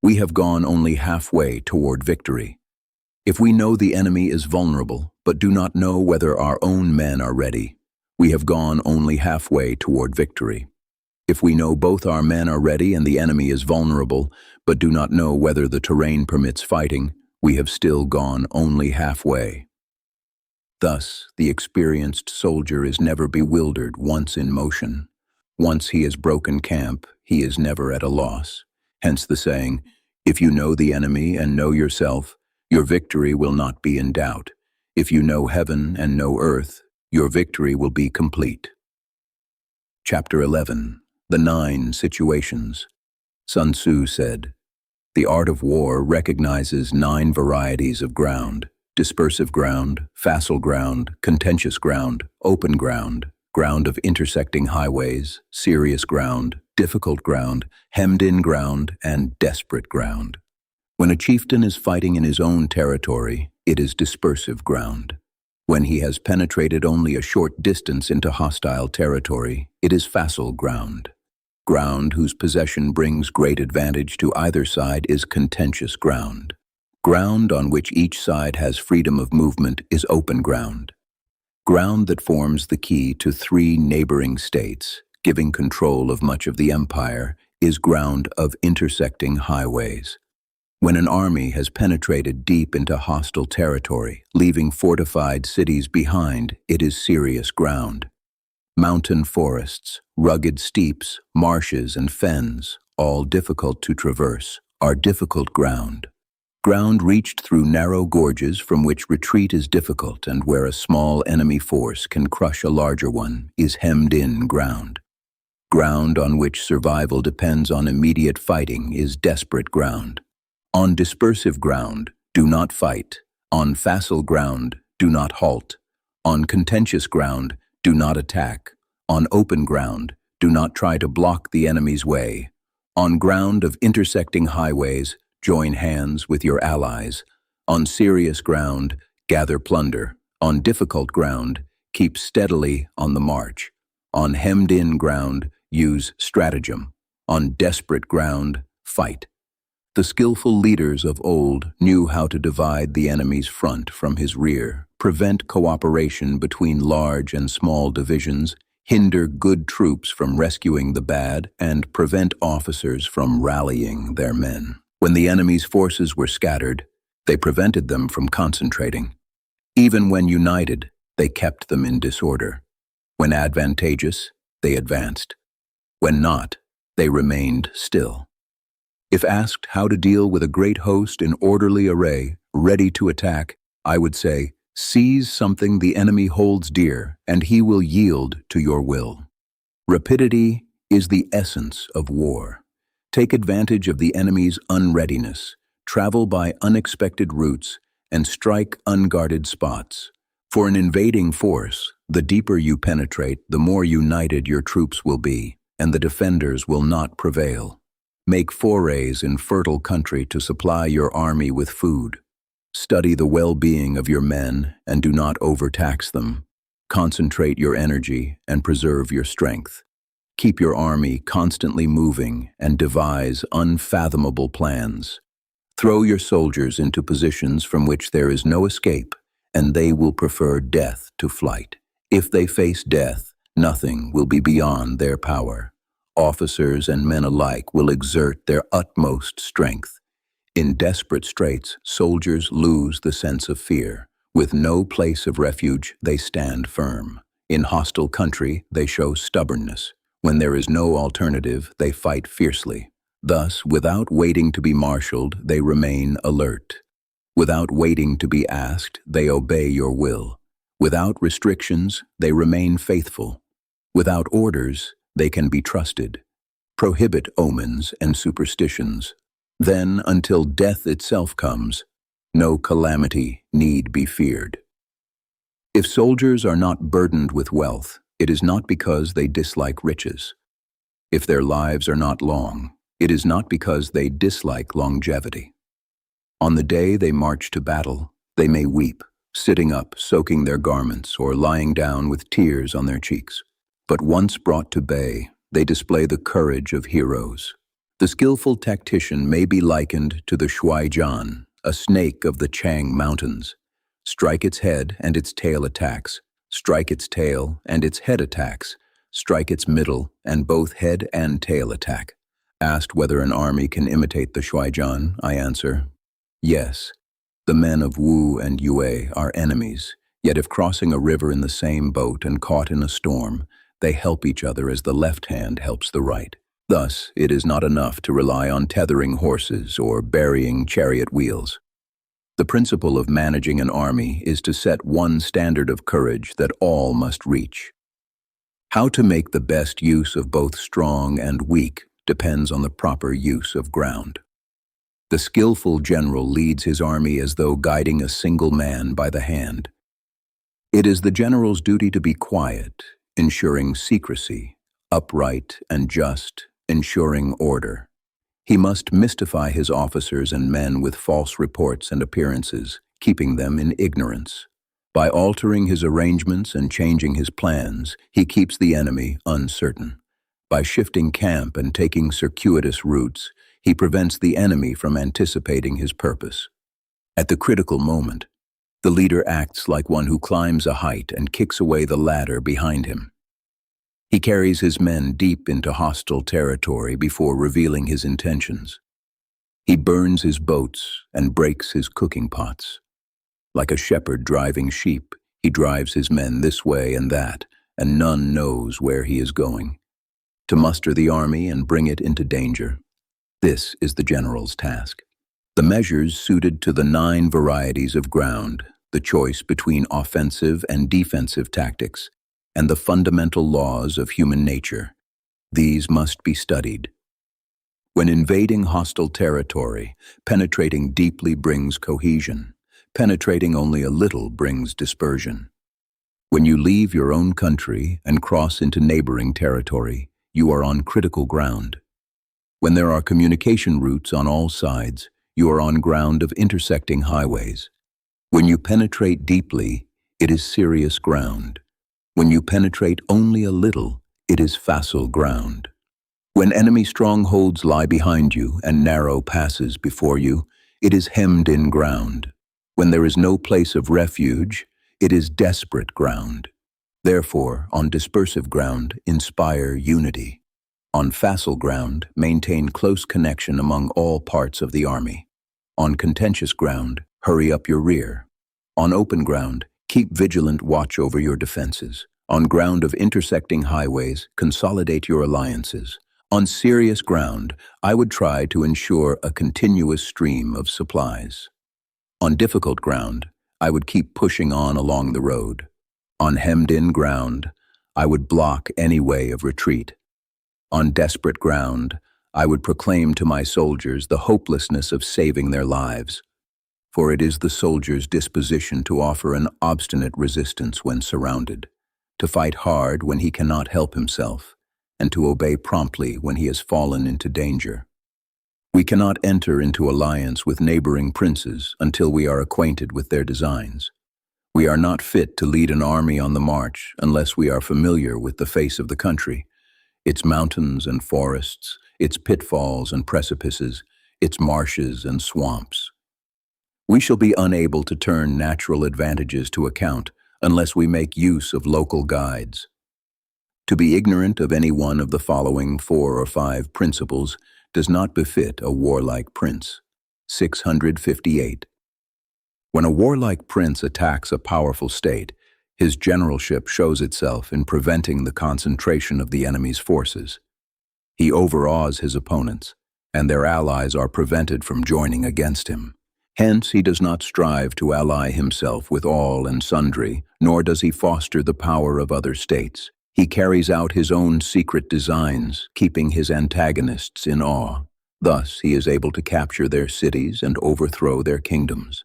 we have gone only halfway toward victory. If we know the enemy is vulnerable, but do not know whether our own men are ready, we have gone only halfway toward victory. If we know both our men are ready and the enemy is vulnerable, but do not know whether the terrain permits fighting, we have still gone only halfway. Thus, the experienced soldier is never bewildered once in motion. Once he has broken camp, he is never at a loss. Hence the saying, if you know the enemy and know yourself, your victory will not be in doubt. If you know heaven and know earth, your victory will be complete. Chapter 11. The 9 Situations. Sun Tzu said, "The art of war recognizes 9 varieties of ground: dispersive ground, facile ground, contentious ground, open ground, ground of intersecting highways, serious ground, difficult ground, hemmed-in ground, and desperate ground. When a chieftain is fighting in his own territory, it is dispersive ground. When he has penetrated only a short distance into hostile territory, it is facile ground. Ground whose possession brings great advantage to either side is contentious ground. Ground on which each side has freedom of movement is open ground. Ground that forms the key to 3 neighboring states, giving control of much of the empire, is ground of intersecting highways. When an army has penetrated deep into hostile territory, leaving fortified cities behind, it is serious ground. Mountain forests, rugged steeps, marshes, and fens, all difficult to traverse, are difficult ground. Ground reached through narrow gorges from which retreat is difficult and where a small enemy force can crush a larger one is hemmed-in ground. Ground on which survival depends on immediate fighting is desperate ground. On dispersive ground, do not fight. On facile ground, do not halt. On contentious ground, do not attack. On open ground, do not try to block the enemy's way. On ground of intersecting highways, join hands with your allies. On serious ground, gather plunder. On difficult ground, keep steadily on the march. On hemmed-in ground, use stratagem. On desperate ground, fight. The skillful leaders of old knew how to divide the enemy's front from his rear, prevent cooperation between large and small divisions, hinder good troops from rescuing the bad, and prevent officers from rallying their men. When the enemy's forces were scattered, they prevented them from concentrating. Even when united, they kept them in disorder. When advantageous, they advanced. When not, they remained still. If asked how to deal with a great host in orderly array, ready to attack, I would say, seize something the enemy holds dear, and he will yield to your will. Rapidity is the essence of war. Take advantage of the enemy's unreadiness, travel by unexpected routes, and strike unguarded spots. For an invading force, the deeper you penetrate, the more united your troops will be, and the defenders will not prevail. Make forays in fertile country to supply your army with food. Study the well-being of your men and do not overtax them. Concentrate your energy and preserve your strength. Keep your army constantly moving and devise unfathomable plans. Throw your soldiers into positions from which there is no escape, and they will prefer death to flight. If they face death, nothing will be beyond their power. Officers and men alike will exert their utmost strength. In desperate straits, soldiers lose the sense of fear. With no place of refuge, they stand firm. In hostile country, they show stubbornness. When there is no alternative, they fight fiercely. Thus, without waiting to be marshaled, they remain alert. Without waiting to be asked, they obey your will. Without restrictions, they remain faithful. Without orders, they can be trusted. Prohibit omens and superstitions. Then, until death itself comes, no calamity need be feared. If soldiers are not burdened with wealth, it is not because they dislike riches. If their lives are not long, it is not because they dislike longevity. On the day they march to battle, they may weep, sitting up, soaking their garments, or lying down with tears on their cheeks. But once brought to bay, they display the courage of heroes. The skillful tactician may be likened to the shuaijian, a snake of the Chang Mountains. Strike its head and its tail attacks. Strike its tail and its head attacks. Strike its middle and both head and tail attack. Asked whether an army can imitate the shuaijian, I answer, yes. The men of Wu and Yue are enemies, yet if crossing a river in the same boat and caught in a storm, they help each other as the left hand helps the right. Thus, it is not enough to rely on tethering horses or burying chariot wheels. The principle of managing an army is to set one standard of courage that all must reach. How to make the best use of both strong and weak depends on the proper use of ground. The skillful general leads his army as though guiding a single man by the hand. It is the general's duty to be quiet, ensuring secrecy, upright and just, ensuring order. He must mystify his officers and men with false reports and appearances, keeping them in ignorance. By altering his arrangements and changing his plans, he keeps the enemy uncertain. By shifting camp and taking circuitous routes, he prevents the enemy from anticipating his purpose. At the critical moment, the leader acts like one who climbs a height and kicks away the ladder behind him. He carries his men deep into hostile territory before revealing his intentions. He burns his boats and breaks his cooking pots. Like a shepherd driving sheep, he drives his men this way and that, and none knows where he is going. To muster the army and bring it into danger, this is the general's task. The measures suited to the 9 varieties of ground, the choice between offensive and defensive tactics, and the fundamental laws of human nature. These must be studied. When invading hostile territory, penetrating deeply brings cohesion. Penetrating only a little brings dispersion. When you leave your own country and cross into neighboring territory, you are on critical ground. When there are communication routes on all sides, you are on ground of intersecting highways. When you penetrate deeply, it is serious ground. When you penetrate only a little, it is facile ground. When enemy strongholds lie behind you and narrow passes before you, it is hemmed-in ground. When there is no place of refuge, it is desperate ground. Therefore, on dispersive ground, inspire unity. On facile ground, maintain close connection among all parts of the army. On contentious ground, hurry up your rear. On open ground, keep vigilant watch over your defenses. On ground of intersecting highways, consolidate your alliances. On serious ground, I would try to ensure a continuous stream of supplies. On difficult ground, I would keep pushing on along the road. On hemmed-in ground, I would block any way of retreat. On desperate ground, I would proclaim to my soldiers the hopelessness of saving their lives. For it is the soldier's disposition to offer an obstinate resistance when surrounded, to fight hard when he cannot help himself, and to obey promptly when he has fallen into danger. We cannot enter into alliance with neighboring princes until we are acquainted with their designs. We are not fit to lead an army on the march unless we are familiar with the face of the country, its mountains and forests, its pitfalls and precipices, its marshes and swamps. We shall be unable to turn natural advantages to account unless we make use of local guides. To be ignorant of any one of the following 4 or 5 principles does not befit a warlike prince. 658. When a warlike prince attacks a powerful state, his generalship shows itself in preventing the concentration of the enemy's forces. He overawes his opponents, and their allies are prevented from joining against him. Hence, he does not strive to ally himself with all and sundry, nor does he foster the power of other states. He carries out his own secret designs, keeping his antagonists in awe. Thus, he is able to capture their cities and overthrow their kingdoms.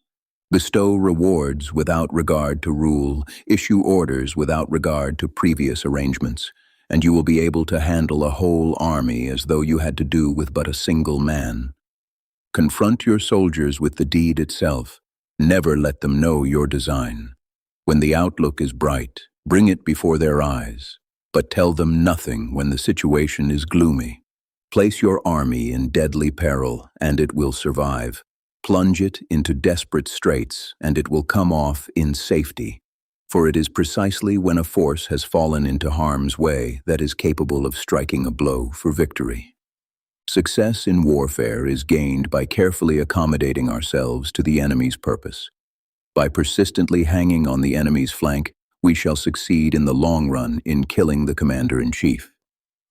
Bestow rewards without regard to rule, issue orders without regard to previous arrangements, and you will be able to handle a whole army as though you had to do with but a single man. Confront your soldiers with the deed itself. Never let them know your design. When the outlook is bright, bring it before their eyes, but tell them nothing when the situation is gloomy. Place your army in deadly peril, and it will survive. Plunge it into desperate straits, and it will come off in safety. For it is precisely when a force has fallen into harm's way that is capable of striking a blow for victory. Success in warfare is gained by carefully accommodating ourselves to the enemy's purpose. By persistently hanging on the enemy's flank, we shall succeed in the long run in killing the commander-in-chief.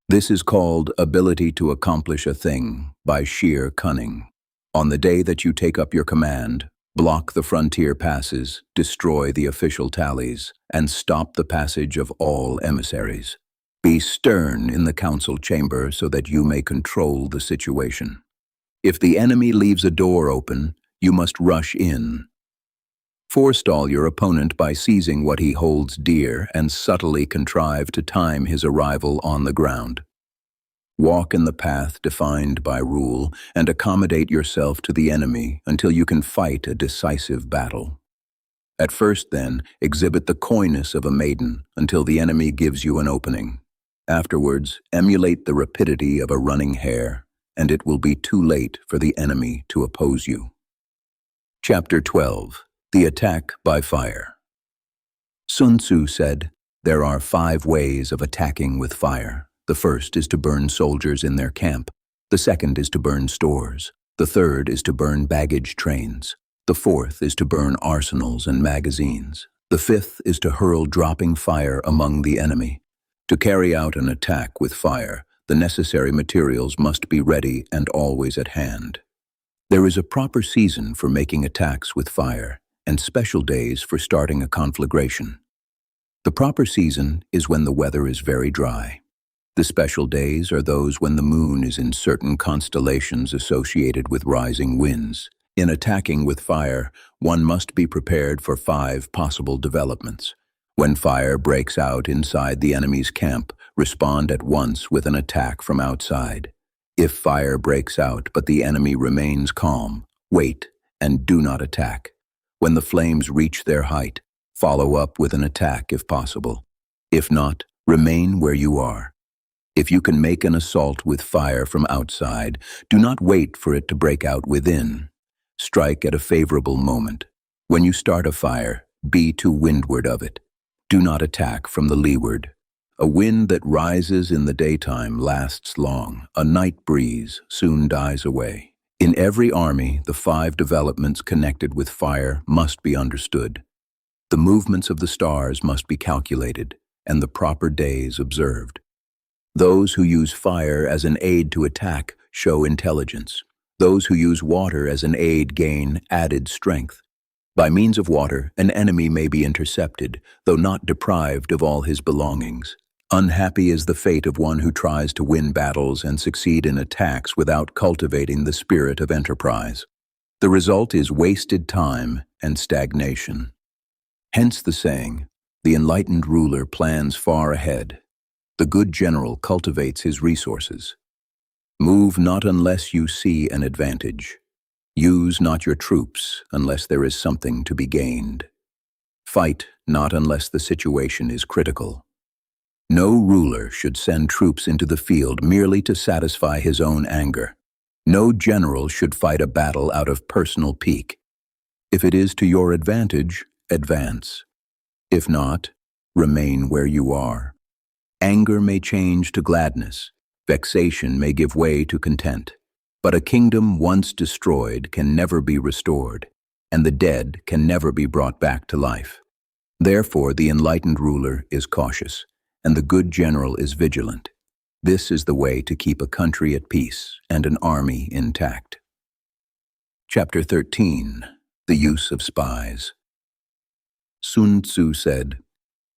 This is called ability to accomplish a thing by sheer cunning. On the day that you take up your command, block the frontier passes, destroy the official tallies, and stop the passage of all emissaries. Be stern in the council chamber so that you may control the situation. If the enemy leaves a door open, you must rush in. Forestall your opponent by seizing what he holds dear and subtly contrive to time his arrival on the ground. Walk in the path defined by rule and accommodate yourself to the enemy until you can fight a decisive battle. At first, then, exhibit the coyness of a maiden until the enemy gives you an opening. Afterwards, emulate the rapidity of a running hare, and it will be too late for the enemy to oppose you. Chapter 12. The Attack by Fire. Sun Tzu said, "There are 5 ways of attacking with fire. The first is to burn soldiers in their camp. The second is to burn stores. The third is to burn baggage trains. The fourth is to burn arsenals and magazines. The fifth is to hurl dropping fire among the enemy. To carry out an attack with fire, the necessary materials must be ready and always at hand. There is a proper season for making attacks with fire, and special days for starting a conflagration. The proper season is when the weather is very dry. The special days are those when the moon is in certain constellations associated with rising winds. In attacking with fire, one must be prepared for 5 possible developments. When fire breaks out inside the enemy's camp, respond at once with an attack from outside. If fire breaks out but the enemy remains calm, wait and do not attack. When the flames reach their height, follow up with an attack if possible. If not, remain where you are. If you can make an assault with fire from outside, do not wait for it to break out within. Strike at a favorable moment. When you start a fire, be to windward of it. Do not attack from the leeward. A wind that rises in the daytime lasts long. A night breeze soon dies away. In every army, the 5 developments connected with fire must be understood. The movements of the stars must be calculated, and the proper days observed. Those who use fire as an aid to attack show intelligence. Those who use water as an aid gain added strength. By means of water, an enemy may be intercepted, though not deprived of all his belongings. Unhappy is the fate of one who tries to win battles and succeed in attacks without cultivating the spirit of enterprise. The result is wasted time and stagnation. Hence the saying, "The enlightened ruler plans far ahead. The good general cultivates his resources. Move not unless you see an advantage. Use not your troops unless there is something to be gained. Fight not unless the situation is critical." No ruler should send troops into the field merely to satisfy his own anger. No general should fight a battle out of personal pique. If it is to your advantage, advance. If not, remain where you are. Anger may change to gladness. Vexation may give way to content. But a kingdom once destroyed can never be restored, and the dead can never be brought back to life. Therefore, the enlightened ruler is cautious, and the good general is vigilant. This is the way to keep a country at peace and an army intact. Chapter 13. The Use of Spies. Sun Tzu said,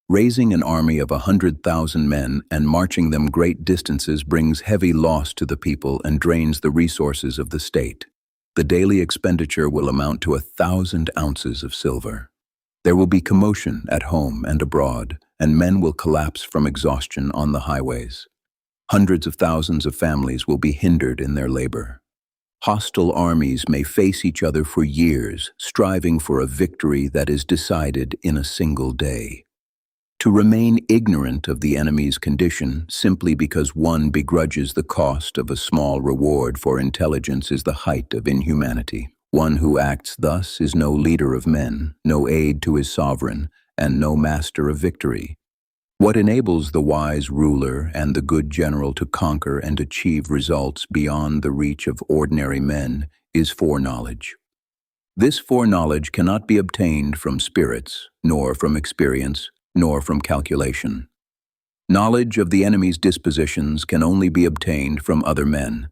"Raising an army of 100,000 men and marching them great distances brings heavy loss to the people and drains the resources of the state. The daily expenditure will amount to 1,000 ounces of silver. There will be commotion at home and abroad, and men will collapse from exhaustion on the highways. Hundreds of thousands of families will be hindered in their labor. Hostile armies may face each other for years, striving for a victory that is decided in a single day. To remain ignorant of the enemy's condition simply because one begrudges the cost of a small reward for intelligence is the height of inhumanity. One who acts thus is no leader of men, no aid to his sovereign, and no master of victory. What enables the wise ruler and the good general to conquer and achieve results beyond the reach of ordinary men is foreknowledge. This foreknowledge cannot be obtained from spirits, nor from experience, nor from calculation. Knowledge of the enemy's dispositions can only be obtained from other men.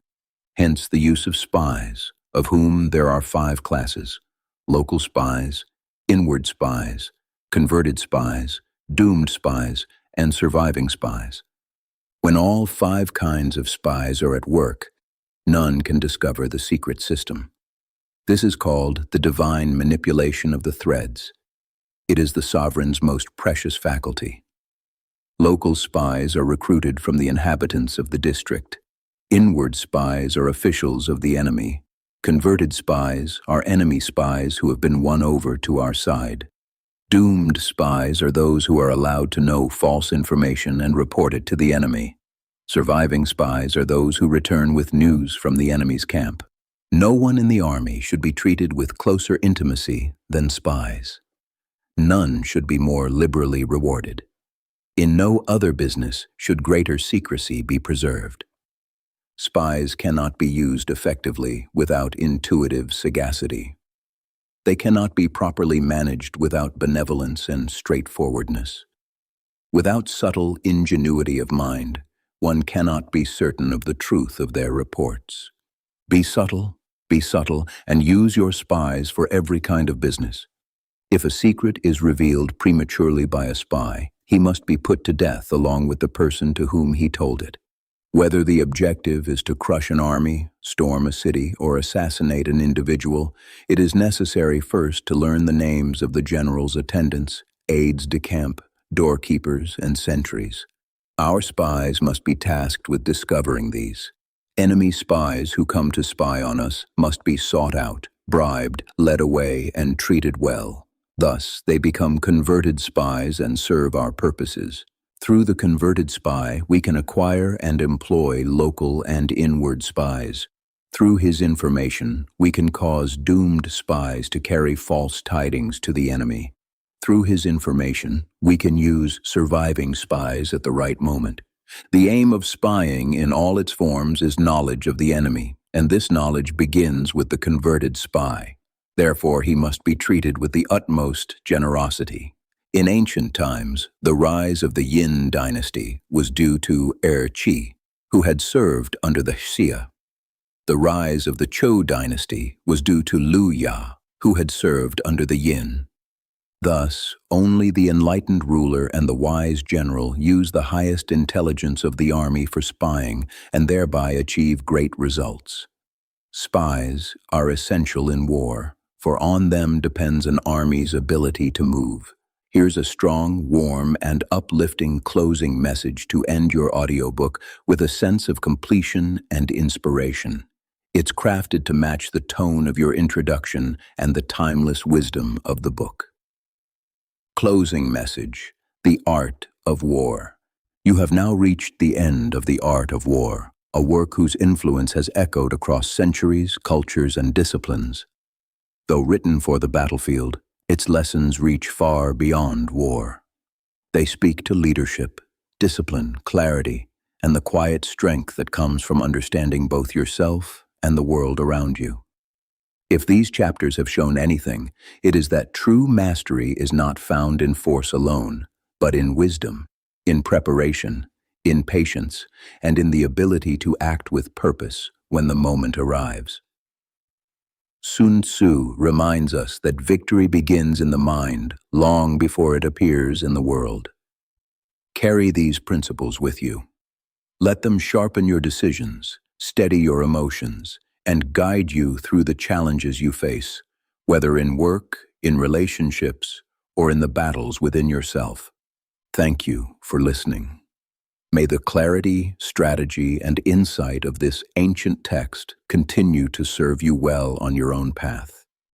Hence the use of spies, of whom there are 5 classes: local spies, inward spies, converted spies, doomed spies, and surviving spies. When all 5 kinds of spies are at work, none can discover the secret system. This is called the divine manipulation of the threads. It is the sovereign's most precious faculty. Local spies are recruited from the inhabitants of the district. Inward spies are officials of the enemy. Converted spies are enemy spies who have been won over to our side. Doomed spies are those who are allowed to know false information and report it to the enemy. Surviving spies are those who return with news from the enemy's camp. No one in the army should be treated with closer intimacy than spies. None should be more liberally rewarded. In no other business should greater secrecy be preserved. Spies cannot be used effectively without intuitive sagacity. They cannot be properly managed without benevolence and straightforwardness. Without subtle ingenuity of mind, one cannot be certain of the truth of their reports. Be subtle, and use your spies for every kind of business. If a secret is revealed prematurely by a spy, he must be put to death along with the person to whom he told it. Whether the objective is to crush an army, storm a city, or assassinate an individual, it is necessary first to learn the names of the general's attendants, aides de camp, doorkeepers, and sentries. Our spies must be tasked with discovering these. Enemy spies who come to spy on us must be sought out, bribed, led away, and treated well. Thus, they become converted spies and serve our purposes. Through the converted spy, we can acquire and employ local and inward spies. Through his information, we can cause doomed spies to carry false tidings to the enemy. Through his information, we can use surviving spies at the right moment. The aim of spying in all its forms is knowledge of the enemy, and this knowledge begins with the converted spy. Therefore, he must be treated with the utmost generosity. In ancient times, the rise of the Yin dynasty was due to Qi, who had served under the Xia. The rise of the Zhou dynasty was due to Lu Ya, who had served under the Yin. Thus, only the enlightened ruler and the wise general use the highest intelligence of the army for spying and thereby achieve great results. Spies are essential in war, for on them depends an army's ability to move. Here's a strong, warm, and uplifting closing message to end your audiobook with a sense of completion and inspiration. It's crafted to match the tone of your introduction and the timeless wisdom of the book. Closing message: The Art of War. You have now reached the end of The Art of War, a work whose influence has echoed across centuries, cultures, and disciplines. Though written for the battlefield, its lessons reach far beyond war. They speak to leadership, discipline, clarity, and the quiet strength that comes from understanding both yourself and the world around you. If these chapters have shown anything, it is that true mastery is not found in force alone, but in wisdom, in preparation, in patience, and in the ability to act with purpose when the moment arrives. Sun Tzu reminds us that victory begins in the mind long before it appears in the world. Carry these principles with you. Let them sharpen your decisions, steady your emotions, and guide you through the challenges you face, whether in work, in relationships, or in the battles within yourself. Thank you for listening. May the clarity, strategy, and insight of this ancient text continue to serve you well on your own path.